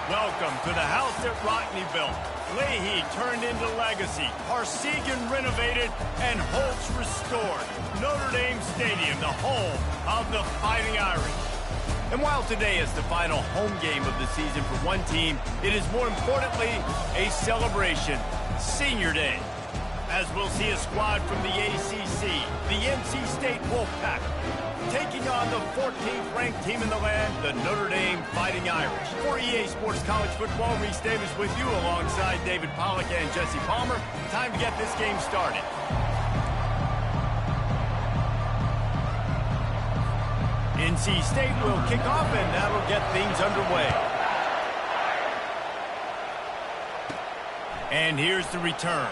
Welcome to the house that Rockney built. Leahy turned into legacy, Parsegan renovated, and Holtz restored. Notre Dame Stadium, the home of the Fighting Irish. And while today is the final home game of the season for one team, it is more importantly a celebration, Senior Day. As we'll see a squad from the ACC, the NC State Wolfpack, taking on the 14th ranked team in the land, the Notre Dame Fighting Irish. For EA Sports College Football, Reese Davis with you alongside David Pollack and Jesse Palmer. Time to get this game started. NC State will kick off, and that'll get things underway. And here's the return.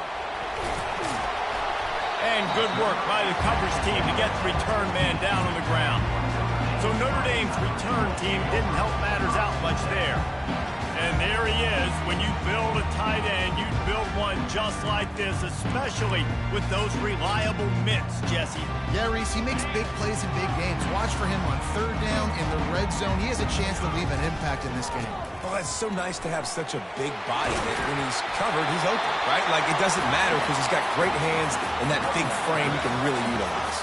And good work by the coverage team to get the return man down on the ground. So Notre Dame's return team didn't help matters out much there. And there he is. When you build a tight end, you build one just like this, especially with those reliable mitts, Jesse. Yeah, Reese, he makes big plays in big games. Watch for him on third down in the red zone. He has a chance to leave an impact in this game. Well, it's so nice to have such a big body that when he's covered, he's open, right? Like, it doesn't matter because he's got great hands and that big frame he can really utilize.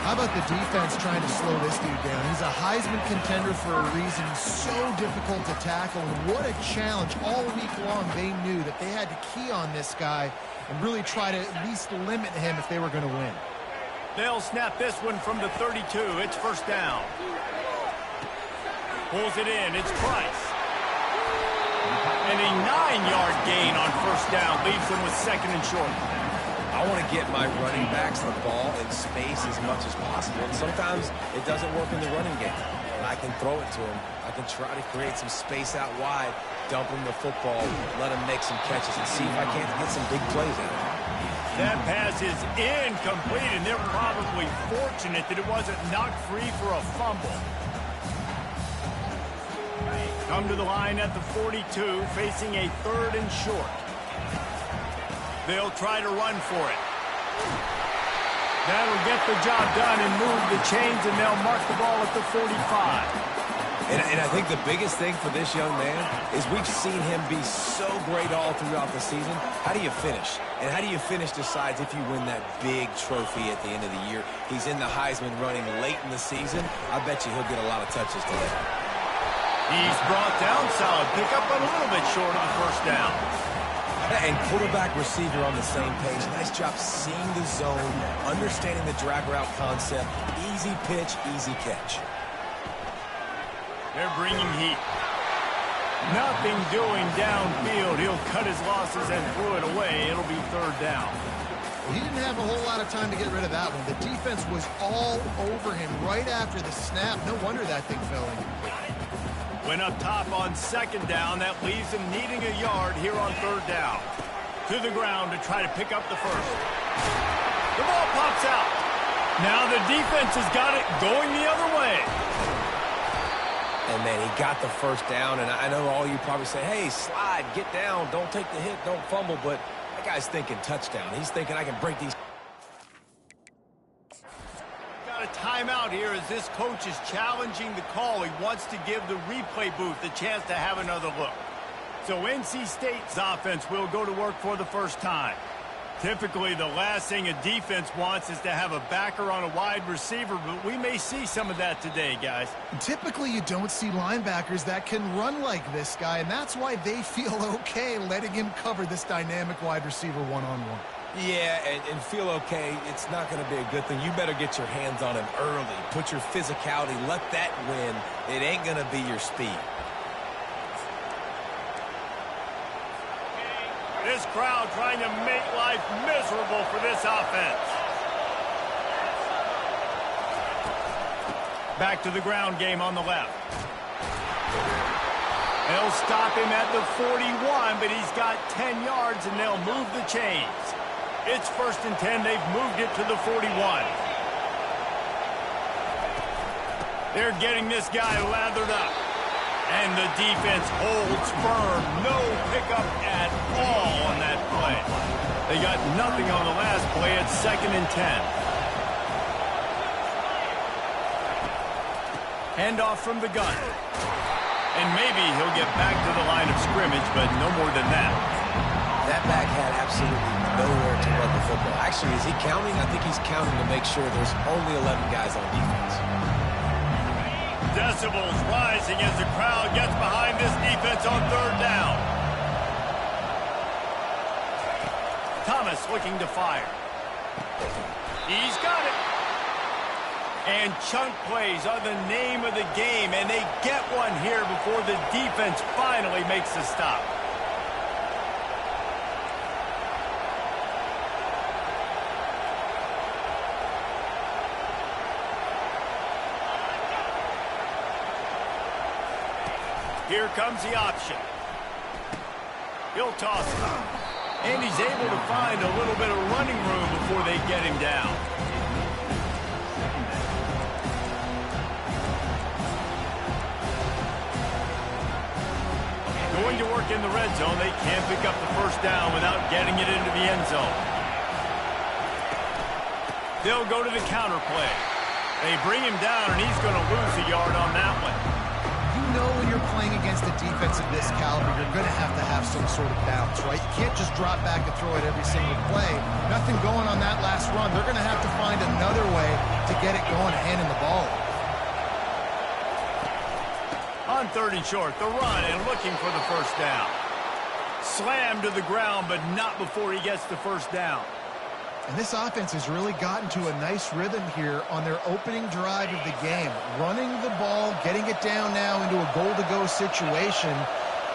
How about the defense trying to slow this dude down? He's a Heisman contender for a reason. So difficult to tackle, and what a challenge. All week long, they knew that they had to key on this guy and really try to at least limit him if they were going to win. They'll snap this one from the 32. It's first down. Pulls it in. It's Price. And a 9-yard gain on first down leaves them with second and short. I want to get my running backs the ball in space as much as possible. And sometimes it doesn't work in the running game. And I can throw it to him. I can try to create some space out wide, dump him the football, let him make some catches, and see if I can't get some big plays out of him. That pass is incomplete, and they're probably fortunate that it wasn't knocked free for a fumble. Come to the line at the 42, facing a third and short. They'll try to run for it. That'll get the job done and move the chains, and they'll mark the ball at the 45. And I think the biggest thing for this young man is we've seen him be so great all throughout the season. How do you finish? And how do you finish decides if you win that big trophy at the end of the year. He's in the Heisman running late in the season. I bet you he'll get a lot of touches today. He's brought down solid pickup, but a little bit short of the first down. And quarterback receiver on the same page. Nice job seeing the zone, understanding the drag route concept. Easy pitch, easy catch. They're bringing heat. Nothing doing downfield. He'll cut his losses and throw it away. It'll be third down. He didn't have a whole lot of time to get rid of that one. The defense was all over him right after the snap. No wonder that thing fell in. Went up top on second down. That leaves him needing a yard here on third down. To the ground to try to pick up the first. The ball pops out. Now the defense has got it going the other way. And, man, he got the first down. And I know all you probably say, hey, slide, get down, don't take the hit, don't fumble. But that guy's thinking touchdown. He's thinking I can break these. A timeout here as this coach is challenging the call. He wants to give the replay booth a chance to have another look. So NC State's offense will go to work for the first time. Typically, the last thing a defense wants is to have a backer on a wide receiver, but we may see some of that today, guys. Typically, you don't see linebackers that can run like this guy, and that's why they feel okay letting him cover this dynamic wide receiver one-on-one. Yeah, and feel okay. It's not going to be a good thing. You better get your hands on him early. Put your physicality. Let that win. It ain't going to be your speed. This crowd trying to make life miserable for this offense. Back to the ground game on the left. They'll stop him at the 41, but he's got 10 yards, and they'll move the chains. It's 1st and 10. They've moved it to the 41. They're getting this guy lathered up. And the defense holds firm. No pickup at all on that play. They got nothing on the last play. It's 2nd and 10. Handoff from the gun. And maybe he'll get back to the line of scrimmage, but no more than that. That back had absolutely nowhere to run the football. Actually, is he counting? I think he's counting to make sure there's only 11 guys on defense. Decibels rising as the crowd gets behind this defense on 3rd down. Thomas looking to fire. He's got it. And chunk plays are the name of the game, and they get one here before the defense finally makes the stop. Here comes the option. He'll toss it. And he's able to find a little bit of running room before they get him down. Going to work in the red zone. They can't pick up the 1st down without getting it into the end zone. They'll go to the counter play. They bring him down, and he's going to lose a yard on that one. You know when you're playing against a defense of this caliber, you're going to have some sort of balance, right? You can't just drop back and throw it every single play. Nothing going on that last run. They're going to have to find another way to get it going and handing the ball. On 3rd and short, the run and looking for the 1st down. Slammed to the ground, but not before he gets the 1st down. And this offense has really gotten to a nice rhythm here on their opening drive of the game. Running the ball, getting it down now into a goal-to-go situation.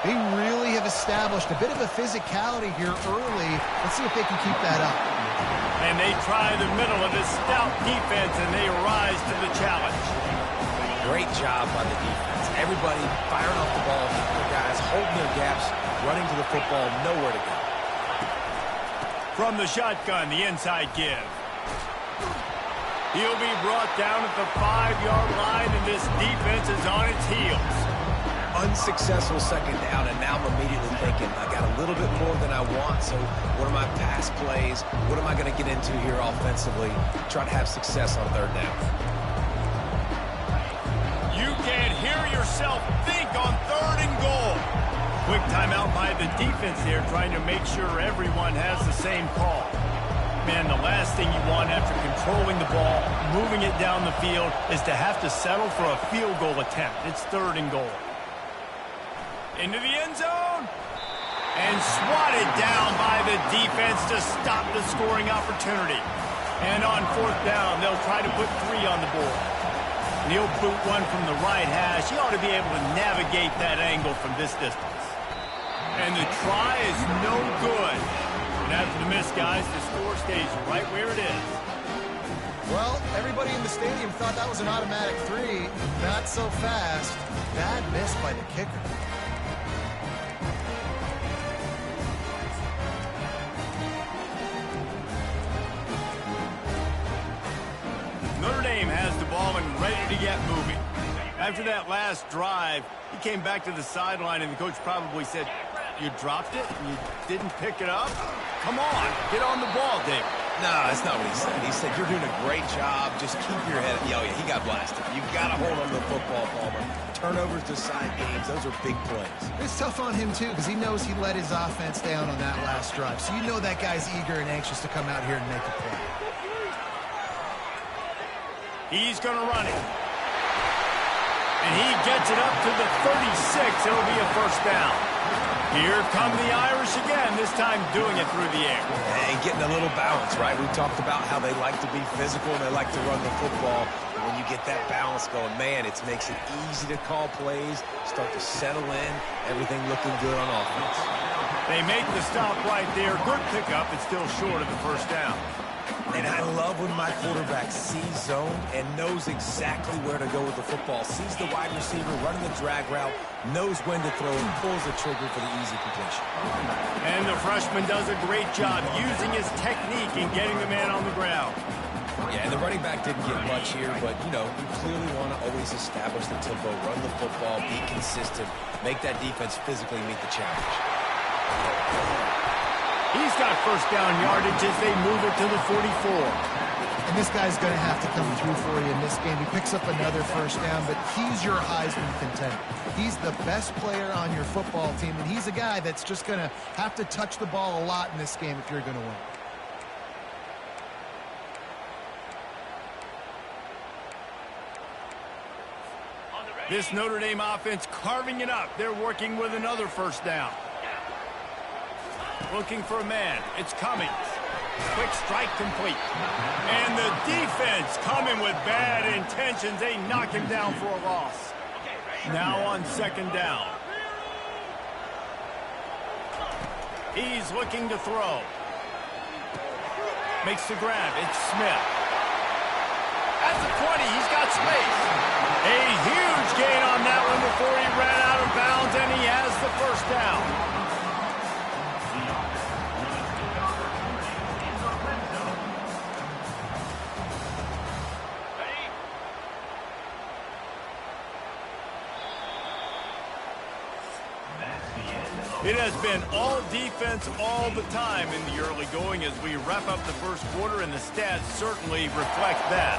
They really have established a bit of a physicality here early. Let's see if they can keep that up. And they try the middle of this stout defense, and they rise to the challenge. Great job by the defense. Everybody firing off the ball, the guys holding their gaps, running to the football, nowhere to go. From the shotgun, the inside give. He'll be brought down at the 5-yard line, and this defense is on its heels. Unsuccessful 2nd down, and now I'm immediately thinking, I got a little bit more than I want, so what are my pass plays? What am I going to get into here offensively? Try to have success on 3rd down. You can't hear yourself think on 3rd and goal. Quick timeout by the defense there, trying to make sure everyone has the same call. Man, the last thing you want after controlling the ball, moving it down the field, is to have to settle for a field goal attempt. It's 3rd and goal. Into the end zone. And swatted down by the defense to stop the scoring opportunity. And on 4th down, they'll try to put 3 on the board. And he'll boot one from the right hash. He ought to be able to navigate that angle from this distance. And the try is no good. And after the miss, guys, the score stays right where it is. Well, everybody in the stadium thought that was an automatic 3. Not so fast. Bad miss by the kicker. Notre Dame has the ball and ready to get moving. After that last drive, he came back to the sideline, and the coach probably said, "You dropped it and you didn't pick it up? Come on, get on the ball, Dave." No, that's not what he said. He said, "You're doing a great job. Just keep your head." Oh, yeah, he got blasted. You've got to hold on to the football, Palmer. Turnovers decide games. Those are big plays. It's tough on him, too, because he knows he let his offense down on that last drive. So you know that guy's eager and anxious to come out here and make a play. He's going to run it. And he gets it up to the 36. It'll be a 1st down. Here come the Irish again, this time doing it through the air. And getting a little balance, right? We talked about how they like to be physical and they like to run the football. And when you get that balance going, man, it makes it easy to call plays, start to settle in, everything looking good on offense. They make the stop right there. Good pickup. It's still short of the first down. And I love when my quarterback sees zone and knows exactly where to go with the football. Sees the wide receiver running the drag route, knows when to throw, and pulls the trigger for the easy completion. And the freshman does a great job using his technique and getting the man on the ground. Yeah, and the running back didn't get much here, but, you know, you clearly want to always establish the tempo, run the football, be consistent, make that defense physically meet the challenge. He's got first down yardage as they move it to the 44. And this guy's going to have to come through for you in this game. He picks up another first down, but he's your Heisman contender. He's the best player on your football team, and he's a guy that's just going to have to touch the ball a lot in this game if you're going to win. This Notre Dame offense carving it up. They're working with another first down. Looking for a man. It's Cummings. Quick strike complete. And the defense coming with bad intentions. They knock him down for a loss. Now on second down. He's looking to throw. Makes the grab. It's Smith. At the 20, he's got space. A huge gain on that one before he ran out of bounds, and he has the first down. It has been all defense all the time in the early going as we wrap up the first quarter, and the stats certainly reflect that.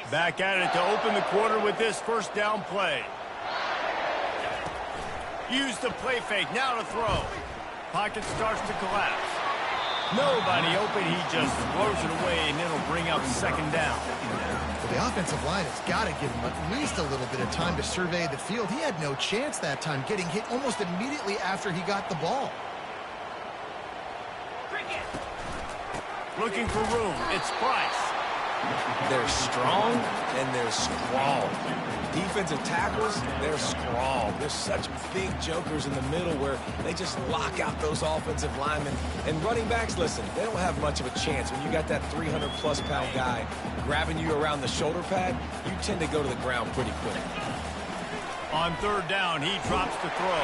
Back at it to open the quarter with this first down play. Use the play fake, now to throw. Pocket starts to collapse. Nobody open, he just throws it away, and it'll bring up second down. Well, the offensive line has got to give him at least a little bit of time to survey the field. He had no chance that time, getting hit almost immediately after he got the ball. Looking for room, it's Price. They're strong and they're scrawled. Defensive tackles, they're scrawled. There's such big jokers in the middle where they just lock out those offensive linemen. And running backs, listen, they don't have much of a chance. When you got that 300-plus pound guy grabbing you around the shoulder pad, you tend to go to the ground pretty quick. On third down, he drops to throw.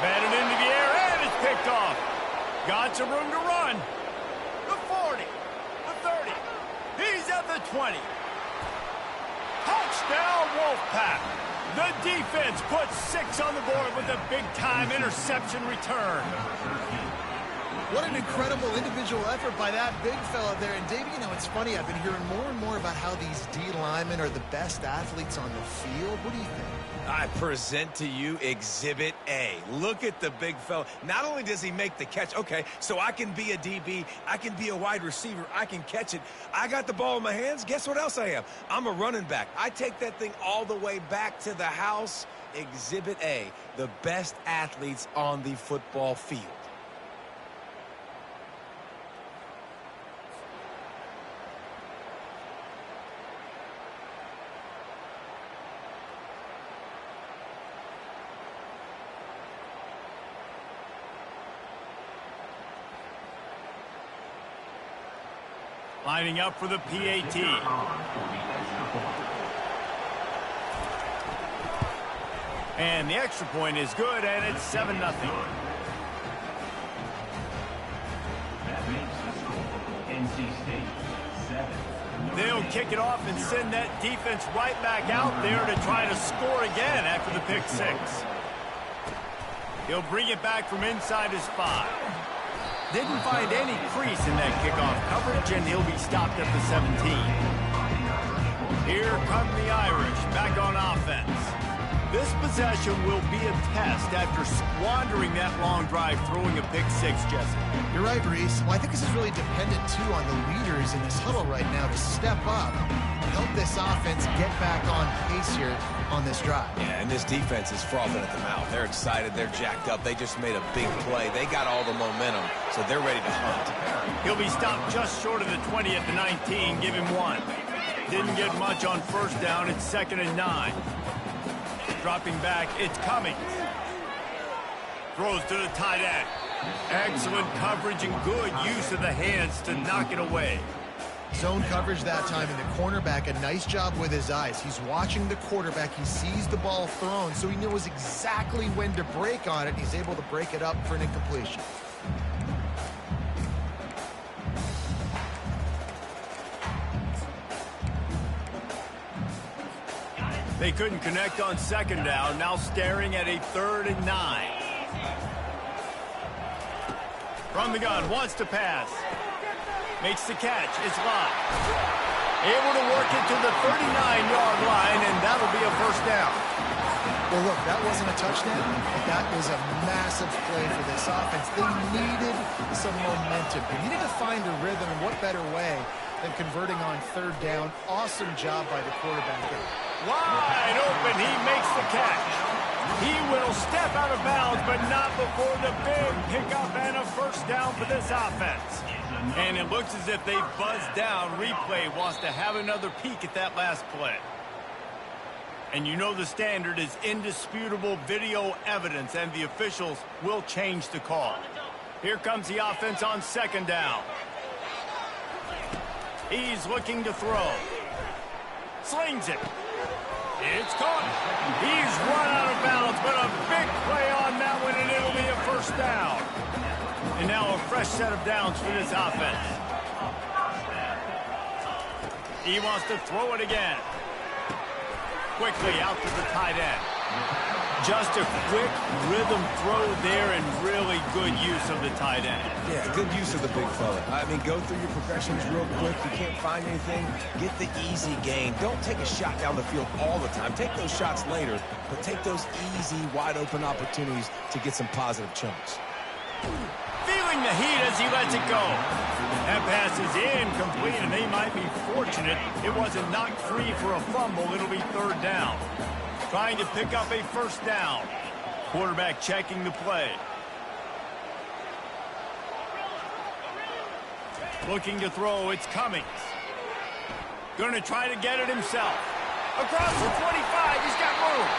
Batted into the air, and it's picked off. Got some room to run. The 40, the 30. He's at the 20. Touchdown, Wolfpack. The defense puts 6 on the board with a big-time interception return. What an incredible individual effort by that big fella there. And, Davey, you know, it's funny. I've been hearing more and more about how these D linemen are the best athletes on the field. What do you think? I present to you Exhibit A. Look at the big fella. Not only does he make the catch, okay, so I can be a DB, I can be a wide receiver, I can catch it. I got the ball in my hands. Guess what else I am? I'm a running back. I take that thing all the way back to the house. Exhibit A, the best athletes on the football field. Lining up for the PAT. And the extra point is good, and it's 7-0. They'll kick it off and send that defense right back out there to try to score again after the pick 6. He'll bring it back from inside his 5. Didn't find any crease in that kickoff coverage, and he'll be stopped at the 17. Here come the Irish back on offense. This possession will be a test after squandering that long drive, throwing a pick six, Jesse. You're right, Reese. Well, I think this is really dependent, too, on the leaders in this huddle right now to step up and help this offense get back on pace here on this drive. Yeah, and this defense is frothing at the mouth. They're excited. They're jacked up. They just made a big play. They got all the momentum, so they're ready to hunt. He'll be stopped just short of the 20 at the 19. Give him one. Didn't get much on first down. It's 2nd and 9. Dropping back, it's Cummings. Throws to the tight end. Excellent coverage and good use of the hands to knock it away. Zone coverage that time, and the cornerback, a nice job with his eyes. He's watching the quarterback. He sees the ball thrown, so he knows exactly when to break on it. He's able to break it up for an incompletion. They couldn't connect on 2nd down. Now staring at a 3rd and 9. From the gun, wants to pass. Makes the catch. It's live. Able to work it to the 39-yard line, and that'll be a 1st down. Well, look, that wasn't a touchdown, but that was a massive play for this offense. They needed some momentum. They needed to find a rhythm, and what better way than converting on 3rd down. Awesome job by the quarterback there. Wide open, he makes the catch. He will step out of bounds, but not before the big pickup and a 1st down for this offense. And it looks as if they buzzed down. Replay wants to have another peek at that last play. And you know the standard is indisputable video evidence, and the officials will change the call. Here comes the offense on 2nd down. He's looking to throw. Slings it. It's caught. He's run out of bounds, but a big play on that one, and it'll be a 1st down. And now a fresh set of downs for this offense. He wants to throw it again. Quickly out to the tight end. Just a quick rhythm throw there, and really good use of the tight end. Yeah, good use of the big fella. I mean, go through your progressions real quick. You can't find anything, get the easy gain. Don't take a shot down the field all the time. Take those shots later, but take those easy, wide-open opportunities to get some positive chunks. Feeling the heat as he lets it go. That pass is incomplete, and they might be fortunate it wasn't knocked free for a fumble. It'll be 3rd down. Trying to pick up a 1st down. Quarterback checking the play. Looking to throw, it's Cummings. Going to try to get it himself. Across the 25, he's got room.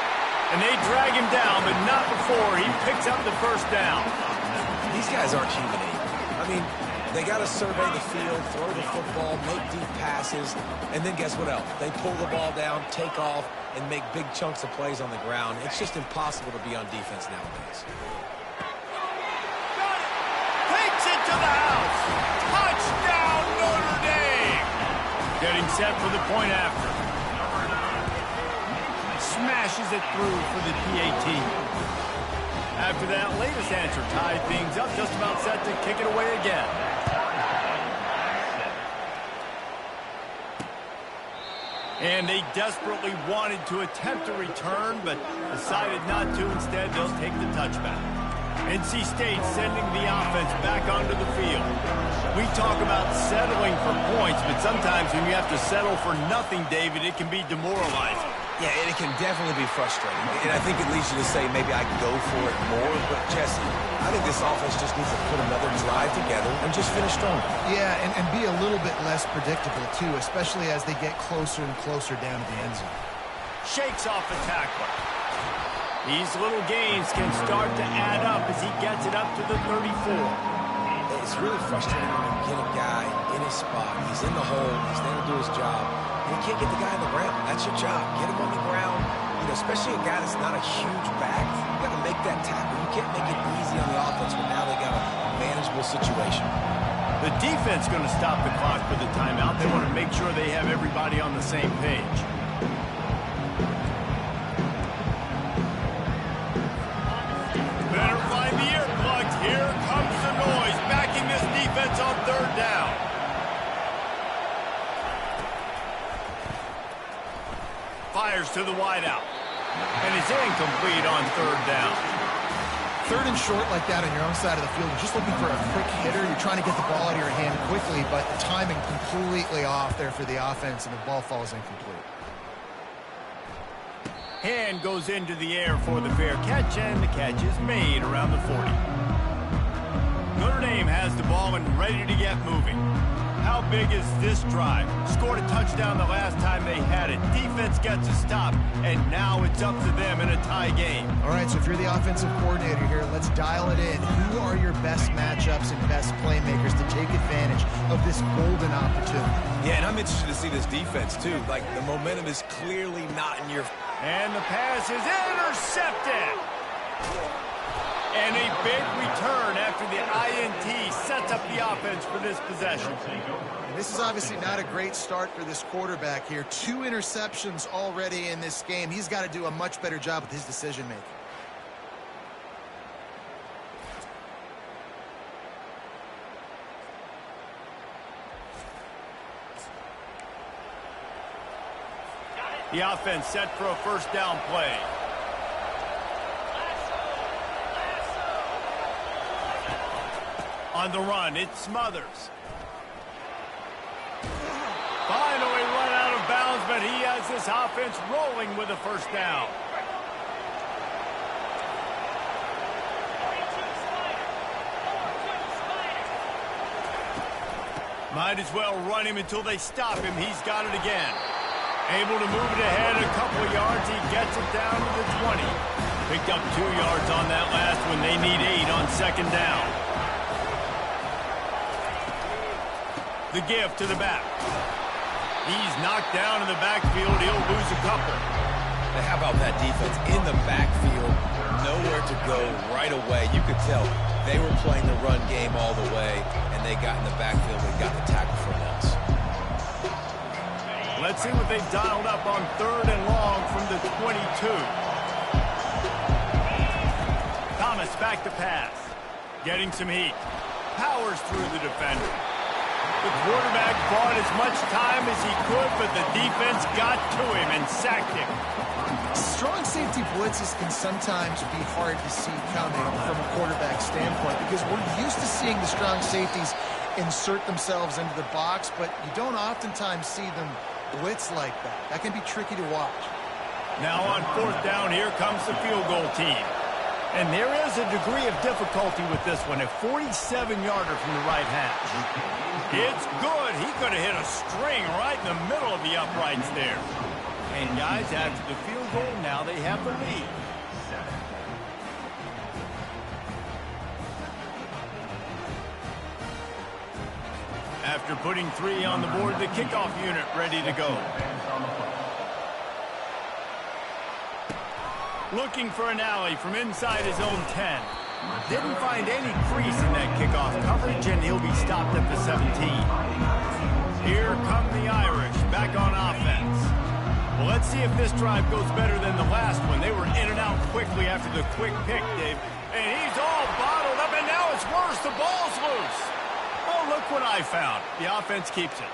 And they drag him down, but not before he picks up the 1st down. These guys aren't human either. I mean, they got to survey the field, throw the football, make deep passes, and then guess what else? They pull the ball down, take off, and make big chunks of plays on the ground. It's just impossible to be on defense nowadays. Got it. Takes it to the house. Touchdown, Notre Dame. Getting set for the point after. Smashes it through for the PAT. After that latest answer tied things up, just about set to kick it away again. And they desperately wanted to attempt a return, but decided not to. Instead, they'll take the touchback. NC State sending the offense back onto the field. We talk about settling for points, but sometimes when you have to settle for nothing, David, it can be demoralizing. Yeah, and it can definitely be frustrating. And I think it leads you to say maybe I can go for it more. But, Jesse, I think this offense just needs to put another drive together and just finish strong. Yeah, and be a little bit less predictable, too, especially as they get closer and closer down to the end zone. Shakes off the tackler. These little gains can start to add up as he gets it up to the 34. It's really frustrating when you get a guy in his spot. He's in the hole. He's there to do his job. You can't get the guy on the ground. That's your job. Get him on the ground. You know, especially a guy that's not a huge back. You got to make that tackle. You can't make it easy on the offense when now they got a manageable situation. The defense going to stop the clock for the timeout. They want to make sure they have everybody on the same page. Better find the earplugs. Here comes the noise, backing this defense on 3rd down. Fires to the wideout. And it's incomplete on third down. Third and short like that on your own side of the field, you're just looking for a quick hitter. You're trying to get the ball out of your hand quickly, but the timing completely off there for the offense, and the ball falls incomplete. Hand goes into the air for the fair catch, and the catch is made around the 40. Notre Dame has the ball and ready to get moving. How big is this drive? Scored a touchdown the last time they had it. Defense gets a stop, and now it's up to them in a tie game. All right, so if you're the offensive coordinator here, let's dial it in. Who are your best matchups and best playmakers to take advantage of this golden opportunity? Yeah, and I'm interested to see this defense, too. Like, the momentum is clearly not in your... And the pass is intercepted. And a big return after the INT sets up the offense for this possession. And this is obviously not a great start for this quarterback here. 2 interceptions already in this game. He's got to do a much better job with his decision-making. The offense set for a first down play. On the run, it Smothers. Finally run out of bounds, but he has this offense rolling with a first down. Might as well run him until they stop him. He's got it again. Able to move it ahead a couple of yards. He gets it down to the 20. Picked up 2 yards on that last one. They need 8 on second down. The give to the back. He's knocked down in the backfield. He'll lose a couple. Now, how about that defense in the backfield? Nowhere to go right away. You could tell they were playing the run game all the way, and they got in the backfield and got the tackle for loss. Let's see what they've dialed up on third and long from the 22. Thomas back to pass. Getting some heat. Powers through the defender. The quarterback bought as much time as he could, but the defense got to him and sacked him. Strong safety blitzes can sometimes be hard to see coming from a quarterback standpoint because we're used to seeing the strong safeties insert themselves into the box, but you don't oftentimes see them blitz like that. That can be tricky to watch. Now on fourth down, here comes the field goal team. And there is a degree of difficulty with this one, a 47-yarder from the right hash. It's good. He could have hit a string right in the middle of the uprights there. And guys, after the field goal, now they have the lead. After putting 3 on the board, the kickoff unit ready to go. Looking for an alley from inside his own 10. Didn't find any crease in that kickoff coverage, and he'll be stopped at the 17. Here come the Irish, back on offense. Well, let's see if this drive goes better than the last one. They were in and out quickly after the quick pick, Dave. And he's all bottled up, and now it's worse. The ball's loose. Oh, look what I found. The offense keeps it.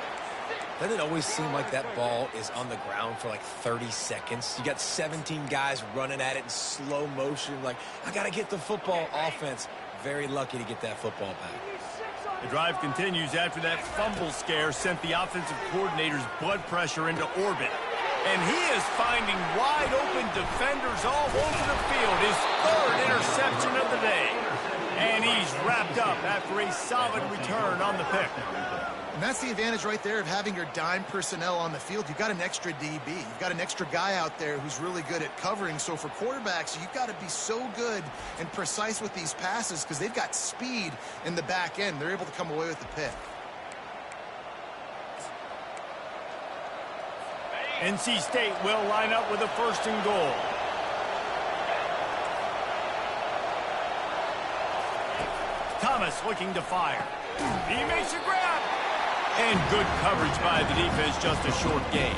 Doesn't it always seem like that ball is on the ground for like 30 seconds? You got 17 guys running at it in slow motion. Like, I got to get the football. Offense, very lucky to get that football back. The drive continues after that fumble scare sent the offensive coordinator's blood pressure into orbit. And he is finding wide open defenders all over the field. His third interception of the day. And he's wrapped up after a solid return on the pick. And that's the advantage right there of having your dime personnel on the field. You've got an extra DB. You've got an extra guy out there who's really good at covering. So for quarterbacks, you've got to be so good and precise with these passes because they've got speed in the back end. They're able to come away with the pick. NC State will line up with a first and goal. Thomas looking to fire. He makes a grab. And good coverage by the defense, just a short gain.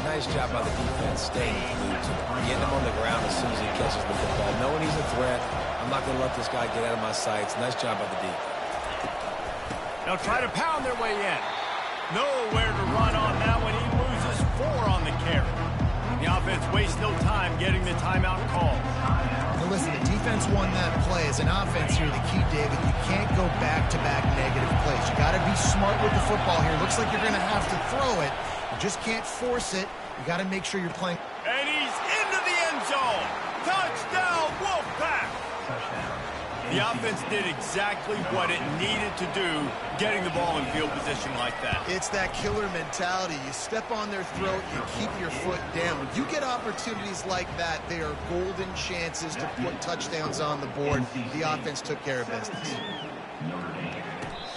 Nice job by the defense, staying glued to him. Getting him on the ground as soon as he catches the football. Knowing he's a threat, I'm not going to let this guy get out of my sights. Nice job by the D. They'll try to pound their way in. Nowhere to run on that one. He loses 4 on the carry. The offense wastes no time getting the timeout called. Now listen, the defense won that play. As an offense here, the key, David, you can't go back-to-back negative plays. You got to be smart with the football here. Looks like you're going to have to throw it. You just can't force it. You got to make sure you're playing. And he's into the end zone. Touchdown, Wolfpack! The offense did exactly what it needed to do, getting the ball in field position like that. It's that killer mentality. You step on their throat, you keep your foot down. When you get opportunities like that, they are golden chances to put touchdowns on the board. The offense took care of business.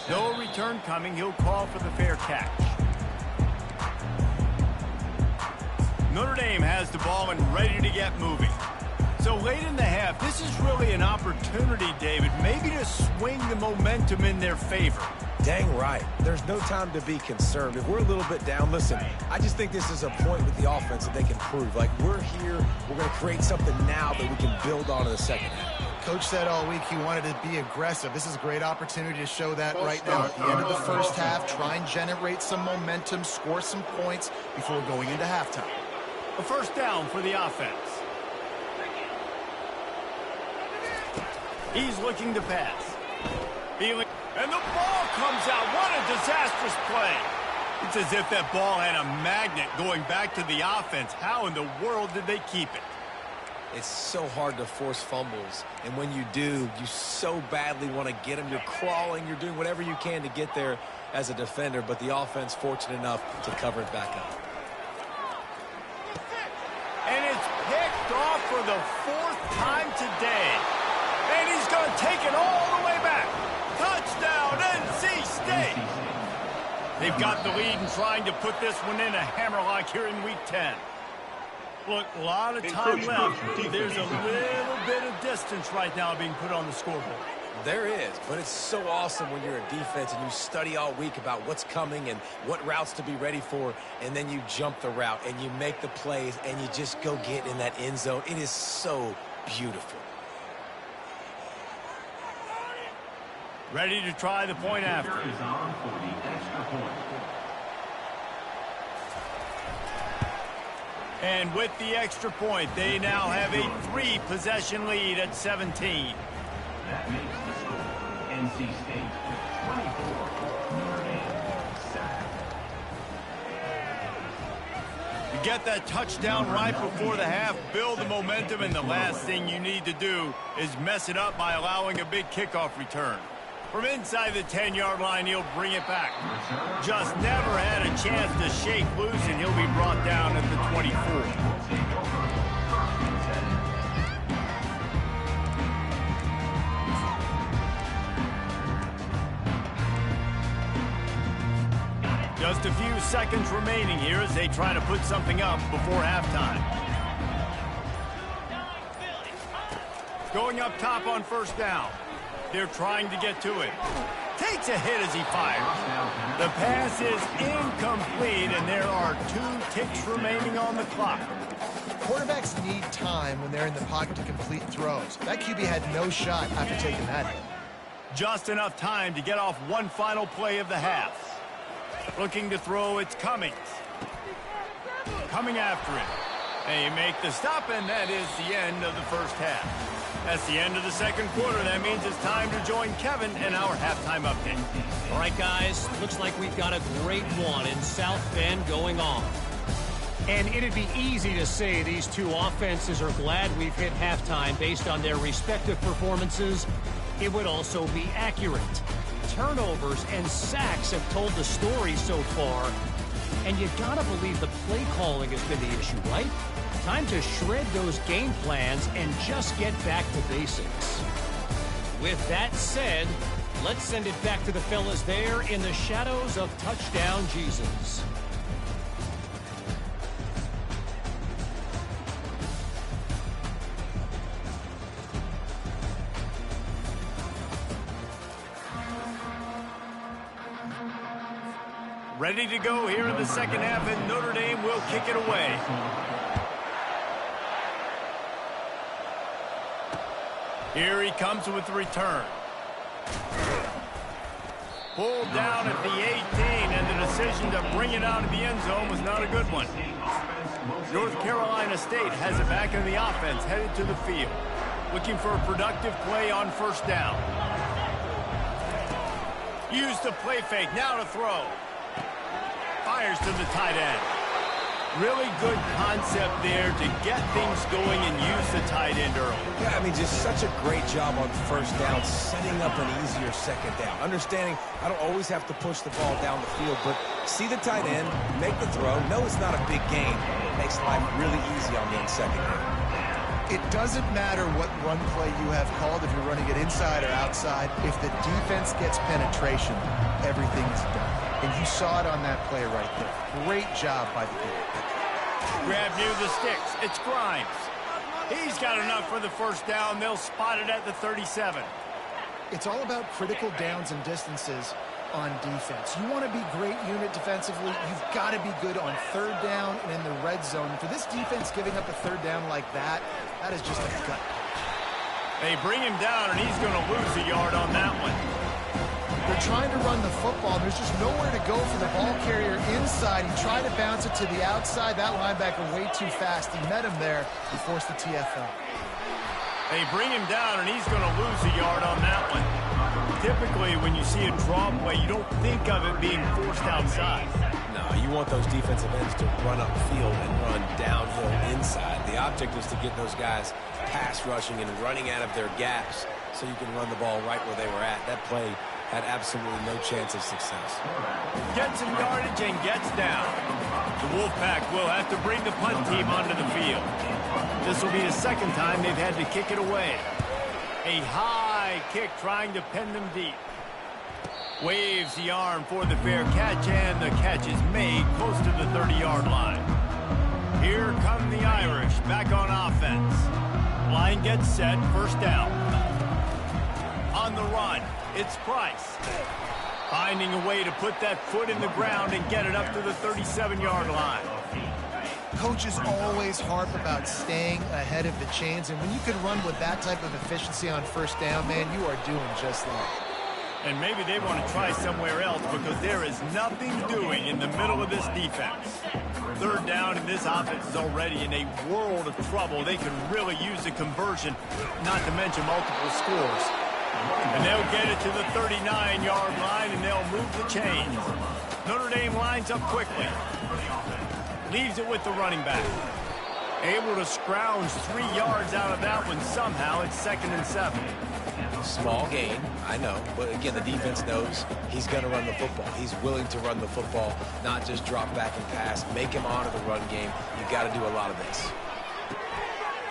No return coming. He'll call for the fair catch. Notre Dame has the ball and ready to get moving. So late in the half, this is really an opportunity, David, maybe to swing the momentum in their favor. Dang right. There's no time to be concerned. If we're a little bit down, listen, I just think this is a point with the offense that they can prove. Like, we're here, we're going to create something now that we can build on in the second half. Coach said all week he wanted to be aggressive. This is a great opportunity to show that right now. At the end of the first half, try and generate some momentum, score some points before going into halftime. A first down for the offense. He's looking to pass. And the ball comes out. What a disastrous play. It's as if that ball had a magnet going back to the offense. How in the world did they keep it? It's so hard to force fumbles, and when you do, you so badly want to get them. You're crawling, you're doing whatever you can to get there as a defender, but the offense fortunate enough to cover it back up. And it's picked off for the fourth time today. And he's going to take it all the way back. Touchdown, NC State. They've got the lead and trying to put this one in a hammerlock here in Week 10. Look, a lot of time left. There's a little bit of distance right now being put on the scoreboard. There is, but it's so awesome when you're a defense and you study all week about what's coming and what routes to be ready for, and then you jump the route and you make the plays and you just go get in that end zone. It is so beautiful. Ready to try the point after. And with the extra point, they now have a 3-possession lead at 17. That makes the score NC State 24, Notre Dame 7. You get that touchdown right before the half, build the momentum, and the last thing you need to do is mess it up by allowing a big kickoff return. From inside the 10-yard line, he'll bring it back. Just never had a chance to shake loose, and he'll be brought down at the 24. Just a few seconds remaining here as they try to put something up before halftime. Going up top on first down. They're trying to get to it. Takes a hit as he fires. The pass is incomplete, and there are 2 ticks remaining on the clock. Quarterbacks need time when they're in the pocket to complete throws. That QB had no shot after taking that hit. Just enough time to get off one final play of the half. Looking to throw, it's Cummings. Coming after it. They make the stop, and that is the end of the first half. That's the end of the second quarter. That means it's time to join Kevin in our halftime update. All right, guys, looks like we've got a great one in South Bend going on. And it'd be easy to say these two offenses are glad we've hit halftime based on their respective performances. It would also be accurate. Turnovers and sacks have told the story so far. And you gotta believe the play calling has been the issue, right? Time to shred those game plans and just get back to basics. With that said, let's send it back to the fellas there in the shadows of Touchdown Jesus. Ready to go here in the second half, and Notre Dame will kick it away. Here he comes with the return. Pulled down at the 18, and the decision to bring it out of the end zone was not a good one. North Carolina State has it back in the offense, headed to the field. Looking for a productive play on first down. Used the play fake, now to throw. Fires to the tight end. Really good concept there to get things going and use the tight end early. Yeah, I mean, just such a great job on first down, setting up an easier second down. Understanding I don't always have to push the ball down the field, but see the tight end, make the throw. No, it's not a big gain. It makes life really easy on the second down. It doesn't matter what run play you have called, if you're running it inside or outside. If the defense gets penetration, everything is done. And you saw it on that play right there. Great job by the defense. Grab near the sticks. It's Grimes. He's got enough for the first down. They'll spot it at the 37. It's all about critical downs and distances on defense. You want to be great unit defensively, you've got to be good on third down and in the red zone. For this defense giving up a third down like that, that is just a gut punch. They bring him down, and he's going to lose a yard on that one. They're trying to run the football. There's just nowhere to go for the ball carrier inside. He tried to bounce it to the outside. That linebacker way too fast. He met him there and forced the TFL. They bring him down, and he's going to lose a yard on that one. Typically, when you see a draw play, you don't think of it being forced outside. No, you want those defensive ends to run upfield and run downhill inside. The object is to get those guys pass rushing and running out of their gaps so you can run the ball right where they were at. That play had absolutely no chance of success. Gets some yardage and gets down. The Wolfpack will have to bring the punt team onto the field. This will be the second time they've had to kick it away. A high kick trying to pin them deep. Waves the arm for the fair catch, and the catch is made close to the 30-yard line. Here come the Irish back on offense. Line gets set, first down. On the run, it's Price. Finding a way to put that foot in the ground and get it up to the 37-yard line. Coaches always harp about staying ahead of the chains, and when you can run with that type of efficiency on first down, man, you are doing just that. And maybe they want to try somewhere else because there is nothing doing in the middle of this defense. Third down, and this offense is already in a world of trouble. They can really use a conversion, not to mention multiple scores. And they'll get it to the 39-yard line, and they'll move the chains. Notre Dame lines up quickly. Leaves it with the running back. Able to scrounge 3 yards out of that one somehow. It's 2nd and 7. Small gain, I know. But again, the defense knows he's going to run the football. He's willing to run the football, not just drop back and pass. Make him honor the run game. You've got to do a lot of this.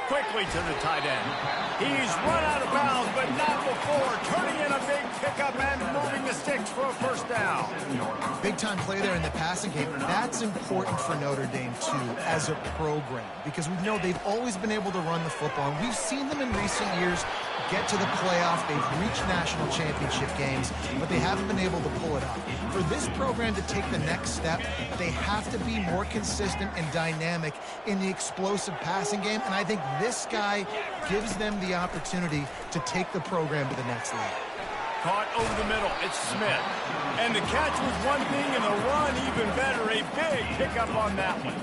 Quickly to the tight end. He's run out of bounds, but not before. Turning in a big pickup and moving the sticks for a first down. Big-time play there in the passing game. That's important for Notre Dame, too, as a program, because we know they've always been able to run the football. And we've seen them in recent years get to the playoff. They've reached national championship games, but they haven't been able to pull it off. For this program to take the next step, they have to be more consistent and dynamic in the explosive passing game, and I think this guy gives them the opportunity to take the program to the next level. Caught over the middle. It's Smith. And the catch was one thing, and the run even better. A big pickup on that one.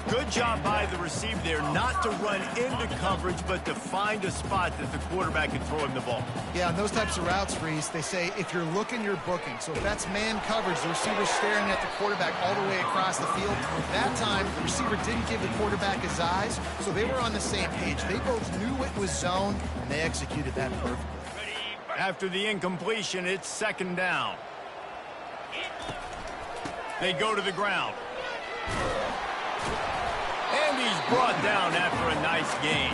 Good job by the receiver there, not to run into coverage, but to find a spot that the quarterback can throw him the ball. Yeah, on those types of routes, Reese, they say if you're looking, you're booking. So if that's man coverage, the receiver's staring at the quarterback all the way across the field. That time, the receiver didn't give the quarterback his eyes, so they were on the same page. They both knew it was zone, and they executed that perfectly. After the incompletion, it's 2nd down. They go to the ground. And he's brought down after a nice gain.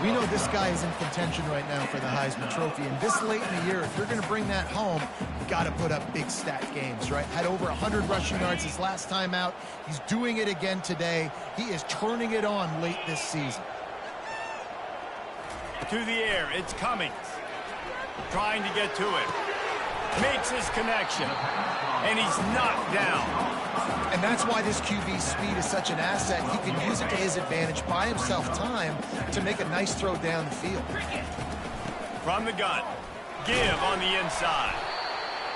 We know this guy is in contention right now for the Heisman Trophy, and this late in the year, if you're going to bring that home, you've got to put up big stat games, right? Had over 100 rushing yards his last time out. He's doing it again today. He is turning it on late this season. To the air, it's Cummings. Trying to get to it. Makes his connection. And he's knocked down. And that's why this QB's speed is such an asset. He can use it to his advantage, buy himself time to make a nice throw down the field. From the gun. Give on the inside.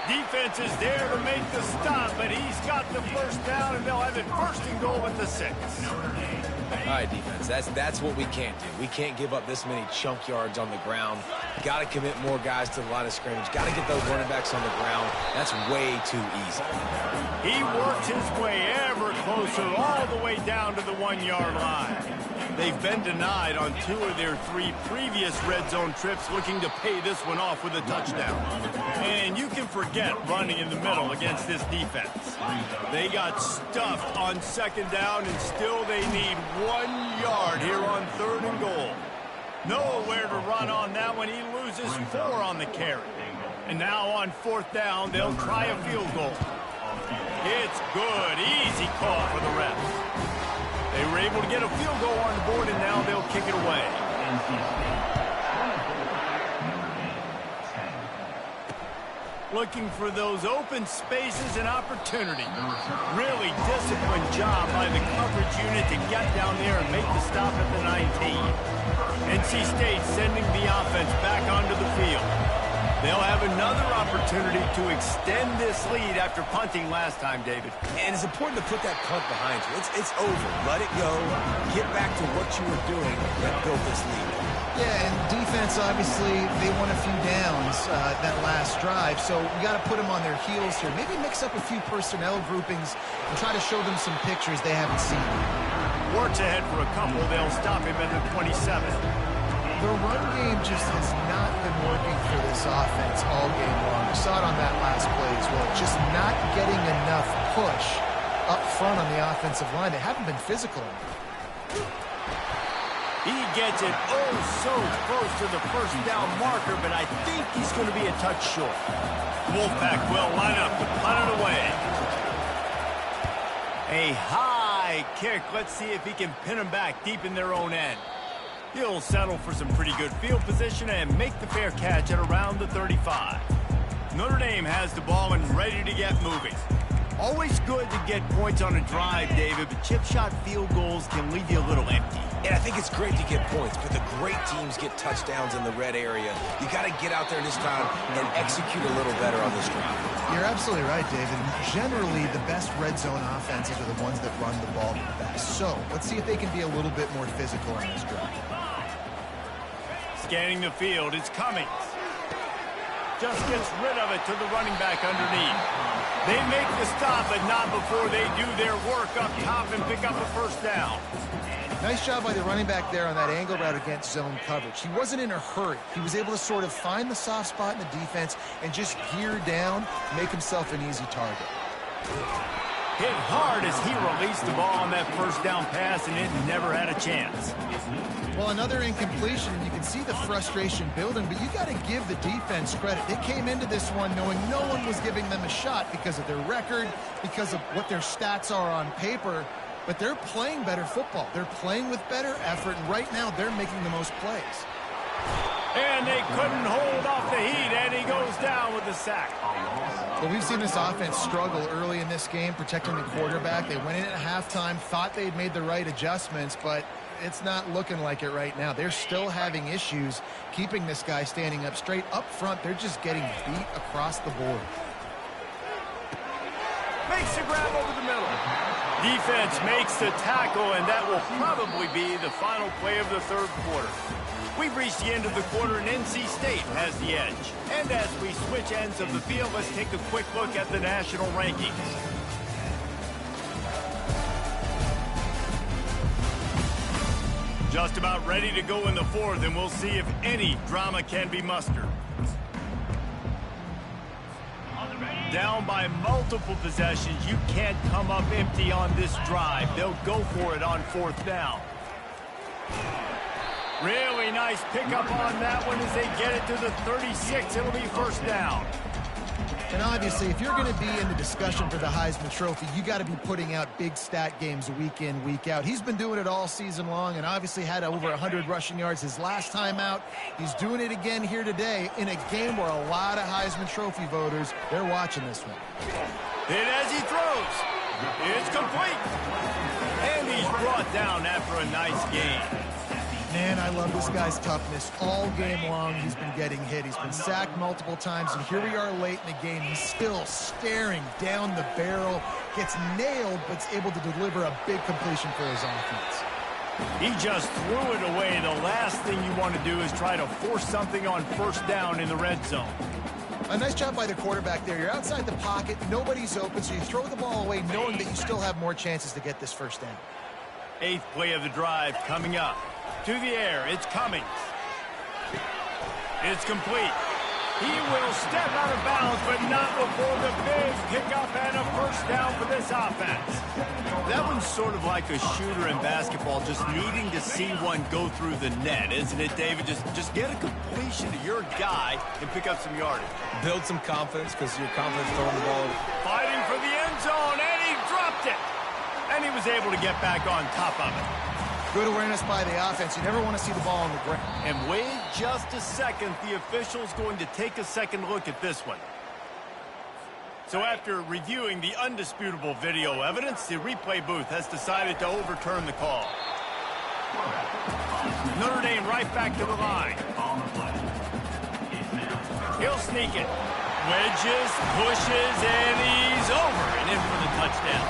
Defense is there to make the stop, but he's got the first down, and they'll have it 1st and goal at the 6. All right, defense, that's what we can't do. We can't give up this many chunk yards on the ground. Got to commit more guys to the line of scrimmage. Got to get those running backs on the ground. That's way too easy. He works his way ever closer all the way down to the 1-yard line. They've been denied on 2 of their 3 previous red zone trips, looking to pay this one off with a touchdown. And you can forget running in the middle against this defense. They got stuffed on 2nd down, and still they need 1 yard here on 3rd and goal. Nowhere to run on that one. He loses 4 on the carry. And now on 4th down, they'll try a field goal. It's good. Easy call for the refs. They were able to get a field goal on the board, and now they'll kick it away. Looking for those open spaces and opportunity. Really disciplined job by the coverage unit to get down there and make the stop at the 19. NC State sending the offense back onto the field. They'll have another opportunity to extend this lead after punting last time, David. And it's important to put that punt behind you. It's over. Let it go. Get back to what you were doing that built this lead. Yeah, and defense, obviously, they won a few downs that last drive, so we got to put them on their heels here. Maybe mix up a few personnel groupings and try to show them some pictures they haven't seen. Works ahead for a couple. They'll stop him at the 27. The run game just has not been working for this offense all game long. We saw it on that last play as well. Just not getting enough push up front on the offensive line. They haven't been physical enough. He gets it so close to the 1st down marker, but I think he's going to be a touch short. Wolfpack will line up to punt it away. A high kick. Let's see if he can pin him back deep in their own end. He'll settle for some pretty good field position and make the fair catch at around the 35. Notre Dame has the ball and ready to get moving. Always good to get points on a drive, David, but chip shot field goals can leave you a little empty. And I think it's great to get points, but the great teams get touchdowns in the red area. You got to get out there this time and execute a little better on this drive. You're absolutely right, David. Generally, the best red zone offenses are the ones that run the ball the best. So let's see if they can be a little bit more physical on this drive. Scanning the field, it's Cummings. Just gets rid of it to the running back underneath. They make the stop, but not before they do their work up top and pick up a 1st down. Nice job by the running back there on that angle route against zone coverage. He wasn't in a hurry. He was able to sort of find the soft spot in the defense and just gear down, make himself an easy target. Hit hard as he released the ball on that 1st down pass, and it never had a chance. Well, another incompletion, and you can see the frustration building, but you got to give the defense credit. They came into this one knowing no one was giving them a shot because of their record, because of what their stats are on paper, but they're playing better football. They're playing with better effort, and right now they're making the most plays. And they couldn't hold off the heat, and he goes down with the sack. Well, we've seen this offense struggle early in this game, protecting the quarterback. They went in at halftime, thought they'd made the right adjustments, but it's not looking like it right now. They're still having issues keeping this guy standing up straight. Up front, they're just getting beat across the board. Makes the grab over the middle. Defense makes the tackle, and that will probably be the final play of the 3rd quarter. We've reached the end of the quarter, and NC State has the edge. And as we switch ends of the field, let's take a quick look at the national rankings. Just about ready to go in the 4th, and we'll see if any drama can be mustered. Down by multiple possessions, you can't come up empty on this drive. They'll go for it on 4th down. Really nice pickup on that one as they get it to the 36. It'll be 1st down. And obviously, if you're going to be in the discussion for the Heisman Trophy, you got to be putting out big stat games week in, week out. He's been doing it all season long and obviously had over 100 rushing yards his last time out. He's doing it again here today in a game where a lot of Heisman Trophy voters, they're watching this one. Hit as he throws. It's complete. And he's brought down after a nice game. Man, I love this guy's toughness. All game long, he's been getting hit. He's been sacked multiple times, and here we are late in the game. He's still staring down the barrel, gets nailed, but's able to deliver a big completion for his offense. He just threw it away. The last thing you want to do is try to force something on first down in the red zone. A nice job by the quarterback there. You're outside the pocket, nobody's open, so you throw the ball away knowing that you still have more chances to get this first down. 8th play of the drive coming up. To the air, it's Cummings. It's complete. He will step out of bounds, but not before the big pickup and a first down for this offense. That one's sort of like a shooter in basketball, just needing to see one go through the net, isn't it, David? Just get a completion to your guy and pick up some yardage. Build some confidence because you're confident throwing the ball. Fighting for the end zone, and he dropped it. And he was able to get back on top of it. Good awareness by the offense. You never want to see the ball on the ground. And wait just a second. The official's going to take a second look at this one. So after reviewing the undisputable video evidence, the replay booth has decided to overturn the call. Notre Dame right back to the line. He'll sneak it. Wedges, pushes, and he's over and in for the touchdown.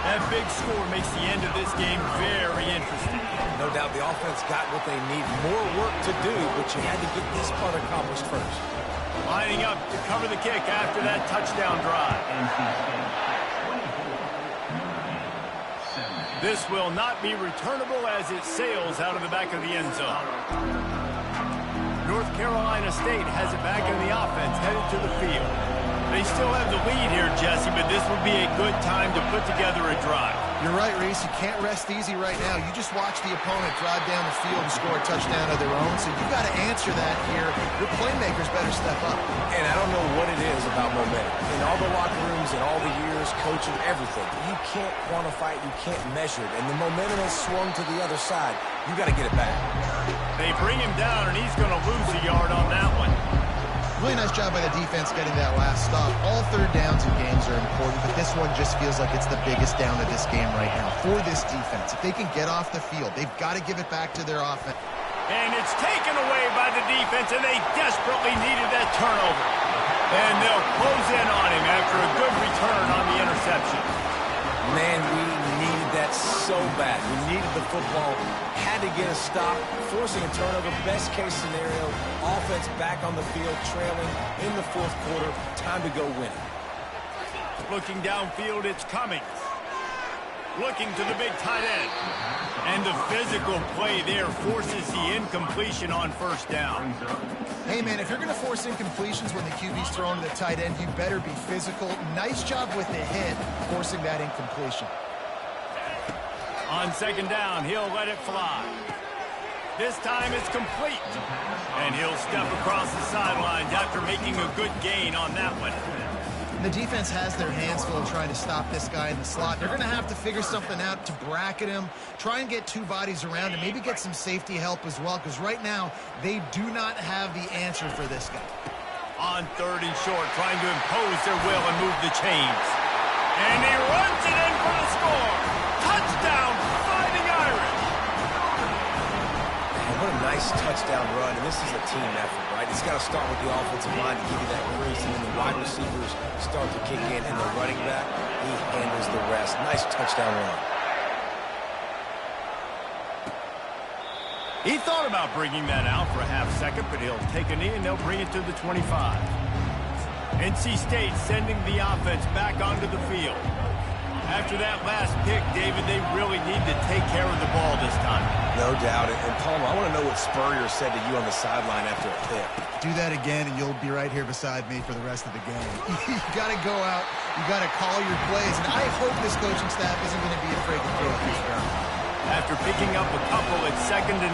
That big score makes the end of this game very interesting. No doubt the offense got what they need. More work to do, but you had to get this part accomplished first. Lining up to cover the kick after that touchdown drive. This will not be returnable as it sails out of the back of the end zone. North Carolina State has it back in the offense, headed to the field. They still have the lead here, Jesse, but this would be a good time to put together a drive. You're right, Reese. You can't rest easy right now. You just watch the opponent drive down the field and score a touchdown of their own, so you got to answer that here. Your playmakers better step up. And I don't know what it is about momentum. In all the locker rooms and all the years, coaching, everything, you can't quantify it, you can't measure it. And the momentum has swung to the other side. You got to get it back. They bring him down, and he's going to lose a yard on that one. Really nice job by the defense getting that last stop. All third downs in games are important, but this one just feels like it's the biggest down of this game right now for this defense. If they can get off the field, they've got to give it back to their offense. And it's taken away by the defense, and they desperately needed that turnover. And they'll close in on him after a good return on the interception. Man, we needed that so bad. We needed the football. Had to get a stop, forcing a turnover. Best case scenario, offense back on the field, trailing in the fourth quarter. Time to go win it. Looking downfield, it's Cummings. Looking to the big tight end. And the physical play there forces the incompletion on first down. Hey, man, if you're going to force incompletions when the QB's throwing to the tight end, you better be physical. Nice job with the hit, forcing that incompletion. On second down, he'll let it fly. This time it's complete. And he'll step across the sidelines after making a good gain on that one. The defense has their hands full trying to stop this guy in the slot. They're going to have to figure something out to bracket him, try and get two bodies around him, maybe get some safety help as well, because right now they do not have the answer for this guy. On third and short, trying to impose their will and move the chains. And he runs it in for the score. Touchdown, Fighting Irish. What a nice touchdown run, and this is a team effort, right? It's got to start with the offensive line to give you that grace, and then the wide receivers start to kick in, and the running back, he handles the rest. Nice touchdown run. He thought about bringing that out for a half second, but he'll take a knee, and they'll bring it to the 25. NC State sending the offense back onto the field. After that last pick, David, they really need to take care of the ball this time. No doubt. And Palmer, I want to know what Spurrier said to you on the sideline after a pick. Do that again, and you'll be right here beside me for the rest of the game. You got to go out. You got to call your plays, and I hope this coaching staff isn't going to be afraid to throw it this round. After picking up a couple at 2nd and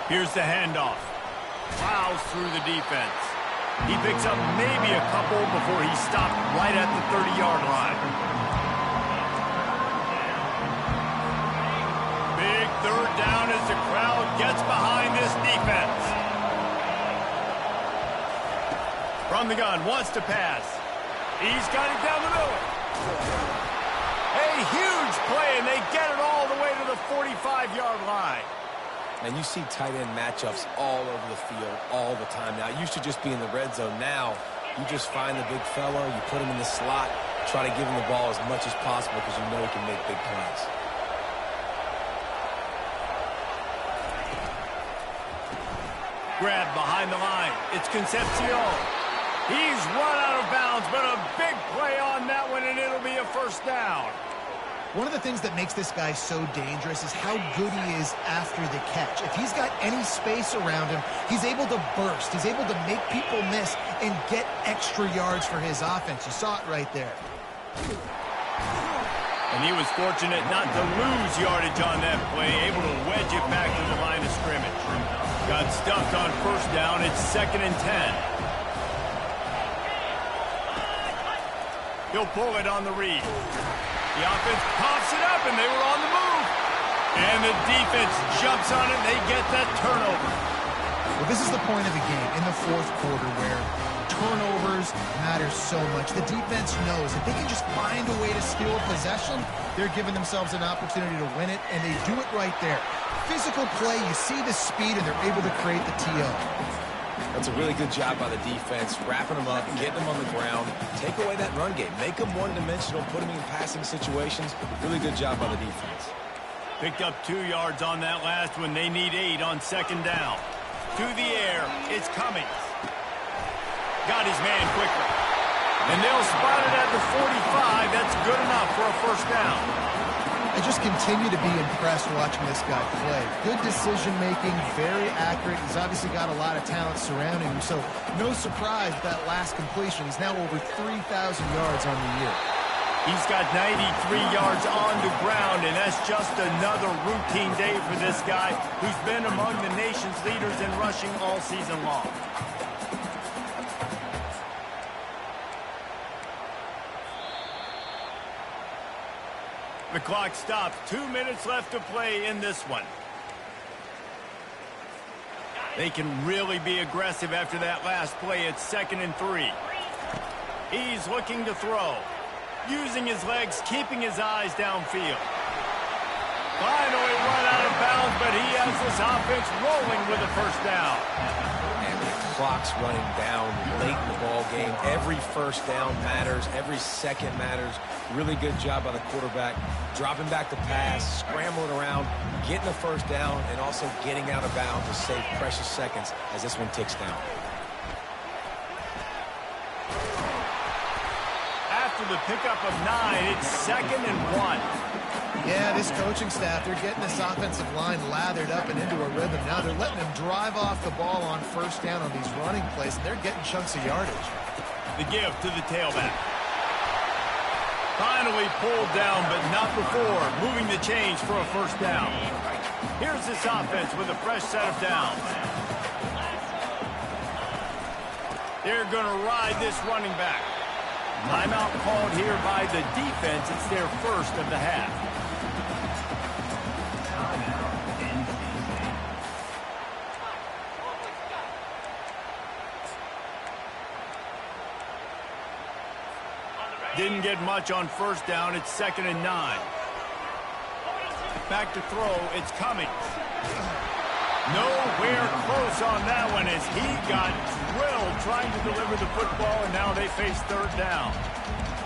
8. Here's the handoff. Plows through the defense. He picks up maybe a couple before he stopped right at the 30-yard line. Big third down as the crowd gets behind this defense. From the gun, wants to pass. He's got it down the middle. Hey, huge play, and they get it all the way to the 45-yard line. And you see tight end matchups all over the field all the time now. It used to just be in the red zone. Now you just find the big fella, you put him in the slot, try to give him the ball as much as possible because you know he can make big plays. Grab behind the line. It's Concepcion. He's run out of bounds, but a big play on that one, and it'll be a first down. One of the things that makes this guy so dangerous is how good he is after the catch. If he's got any space around him, he's able to burst. He's able to make people miss and get extra yards for his offense. You saw it right there. And he was fortunate not to lose yardage on that play, able to wedge it back to the line of scrimmage. Got stuffed on first down. It's 2nd and 10. He'll pull it on the read. The offense pops it up, and they were on the move. And the defense jumps on it, and they get that turnover. Well, this is the point of the game in the fourth quarter where turnovers matter so much. The defense knows if they can just find a way to steal a possession, they're giving themselves an opportunity to win it, and they do it right there. Physical play, you see the speed, and they're able to create the TO. That's a really good job by the defense, wrapping them up, getting them on the ground, take away that run game, make them one-dimensional, put them in passing situations. Really good job by the defense. Picked up 2 yards on that last one. They need 8 on 2nd down. To the air, it's Cummings. Got his man quickly. And they'll spot it at the 45. That's good enough for a first down. I just continue to be impressed watching this guy play. Good decision-making, very accurate. He's obviously got a lot of talent surrounding him, so no surprise that last completion. He's now over 3,000 yards on the year. He's got 93 yards on the ground, and that's just another routine day for this guy who's been among the nation's leaders in rushing all season long. The clock stops. 2 minutes left to play in this one. They can really be aggressive after that last play. It's 2nd and 3. He's looking to throw. Using his legs, keeping his eyes downfield. Finally run out of bounds, but he has this offense rolling with a first down. And the clock's running down late in the ball game. Every first down matters. Every second matters. Really good job by the quarterback. Dropping back the pass, scrambling around, getting the first down, and also getting out of bounds to save precious seconds as this one ticks down. After the pickup of 9, it's 2nd and 1. Yeah, this coaching staff, they're getting this offensive line lathered up and into a rhythm. Now they're letting them drive off the ball on first down on these running plays, and they're getting chunks of yardage. The give to the tailback. Finally pulled down, but not before moving the chains for a first down. Here's this offense with a fresh set of downs. They're going to ride this running back. Timeout called here by the defense. It's their first of the half. Didn't get much on first down. It's 2nd and 9. Back to throw. It's Cummings. Nowhere close on that one as he got drilled trying to deliver the football, and now they face 3rd down.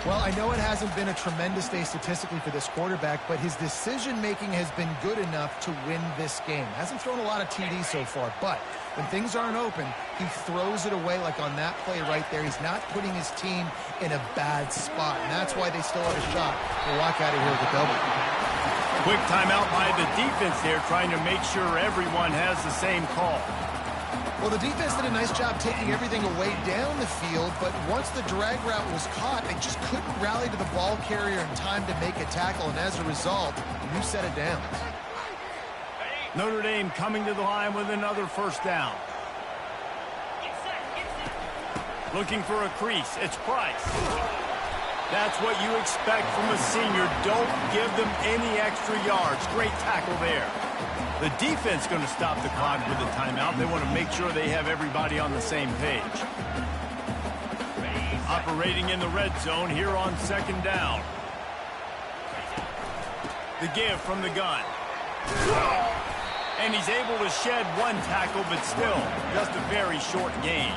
Well, I know it hasn't been a tremendous day statistically for this quarterback, but his decision-making has been good enough to win this game. Hasn't thrown a lot of TDs so far, but when things aren't open, he throws it away like on that play right there. He's not putting his team in a bad spot, and that's why they still have a shot to walk out of here with a double. Quick timeout by the defense there, trying to make sure everyone has the same call. Well, the defense did a nice job taking everything away down the field, but once the drag route was caught, they just couldn't rally to the ball carrier in time to make a tackle, and as a result, you set it down. Notre Dame coming to the line with another first down. Looking for a crease. It's Price. That's what you expect from a senior. Don't give them any extra yards. Great tackle there. The defense going to stop the clock with a timeout. They want to make sure they have everybody on the same page. Operating in the red zone here on 2nd down. The give from the gun. And he's able to shed one tackle, but still just a very short gain.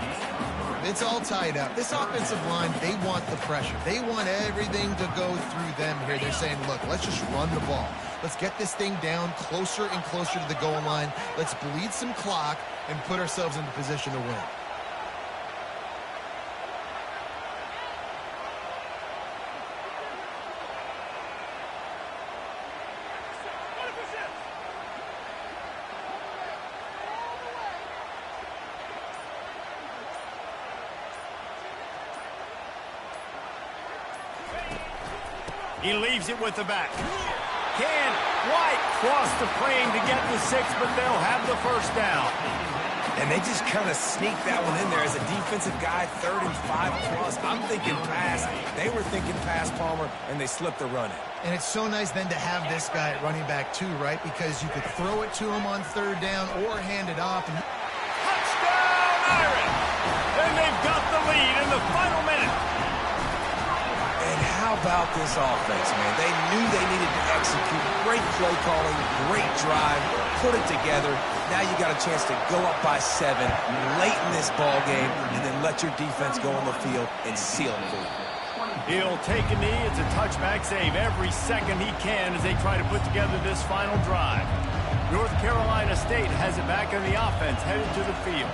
It's all tied up. This offensive line, they want the pressure. They want everything to go through them here. They're saying, look, let's just run the ball. Let's get this thing down closer and closer to the goal line. Let's bleed some clock and put ourselves into position to win. He leaves it with the back. Can White cross the frame to get the 6, but they'll have the first down. And they just kind of sneak that one in there as a defensive guy, 3rd and 5+. I'm thinking pass. They were thinking pass, Palmer, and they slipped the run in. And it's so nice then to have this guy at running back too, right? Because you could throw it to him on 3rd down or hand it off. And touchdown, Irish! And they've got the lead in the final minute. And how about this offense, man? They knew they needed to execute. Great play calling, great drive, put it together. Now you got a chance to go up by 7 late in this ball game and then let your defense go on the field and seal it for you. He'll take a knee. It's a touchback save every second he can as they try to put together this final drive. North Carolina State has it back on the offense, headed to the field.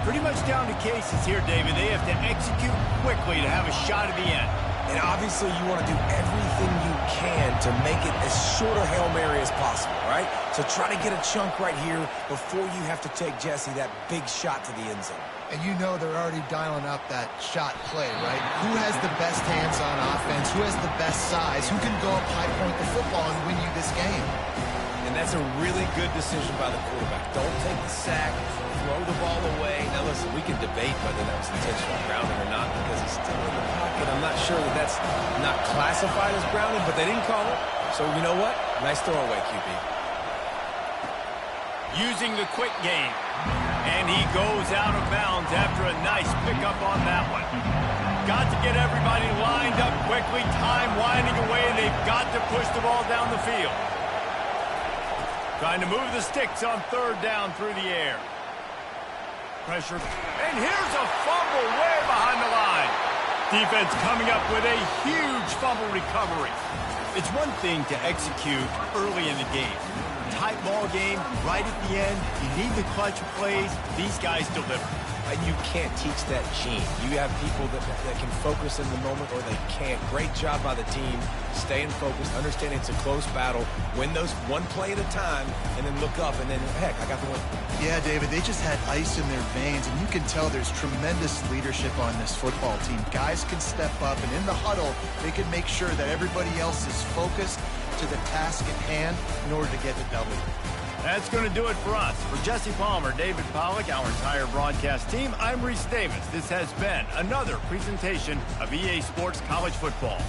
Pretty much down to cases here, David. They have to execute quickly to have a shot at the end. And obviously you want to do everything you can to make it as short a Hail Mary as possible, right? So try to get a chunk right here before you have to take Jesse that big shot to the end zone. And you know they're already dialing up that shot play, right? Who has the best hands on offense? Who has the best size? Who can go up high point the football and win you this game? And that's a really good decision by the quarterback. Don't take the sack, throw the ball away. Now listen, we can debate whether that was intentional grounding or not because he's still in the pocket. I'm not sure that that's not classified as grounding, but they didn't call it. So you know what? Nice throwaway, QB. Using the quick game. And he goes out of bounds after a nice pickup on that one. Got to get everybody lined up quickly. Time winding away, and they've got to push the ball down the field. Trying to move the sticks on 3rd down through the air. Pressure. And here's a fumble way behind the line. Defense coming up with a huge fumble recovery. It's one thing to execute early in the game. Tight ball game, right at the end. You need the clutch plays. These guys deliver. And you can't teach that gene. You have people that can focus in the moment or they can't. Great job by the team, staying focused, understanding it's a close battle, win those one play at a time, and then look up, and then, heck, I got the win. Yeah, David, they just had ice in their veins, and you can tell there's tremendous leadership on this football team. Guys can step up, and in the huddle, they can make sure that everybody else is focused to the task at hand in order to get the W. That's going to do it for us. For Jesse Palmer, David Pollack, our entire broadcast team, I'm Reese Davis. This has been another presentation of EA Sports College Football.